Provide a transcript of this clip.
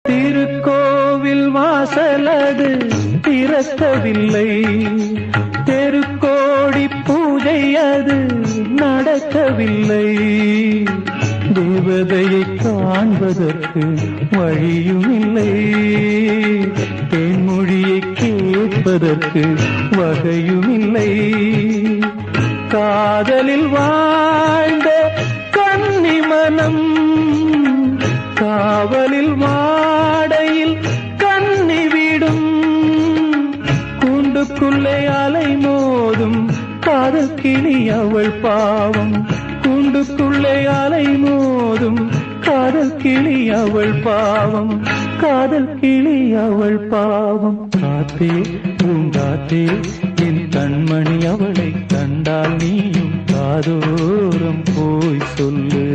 திருக்கோவில் வாசலது திறக்கவில்லை, தெருக்கோடி பூஜை அது நடக்கவில்லை. தேவதையை காண்பதற்கு வழியும் இல்லை, தேன்மொழியை கேட்பதற்கு வகையும் இல்லை. காதலில் வாழ்ந்த கன்னி மனம் காவலில் மாடையில் கண்ணி விடும். கூண்டுக்குள்ளே அலை மோதும் காதல் கிளி அவள் பாவம், கூண்டுக்குள்ளே அலை மோதும் காதல் கிளி அவள் பாவம், காதல் கிளி அவள் பாவம். காத்தே பூங்காத்தே என் கண்மணி அவளை கண்டால் நீயும் காதோரம் போய் சொல்லு.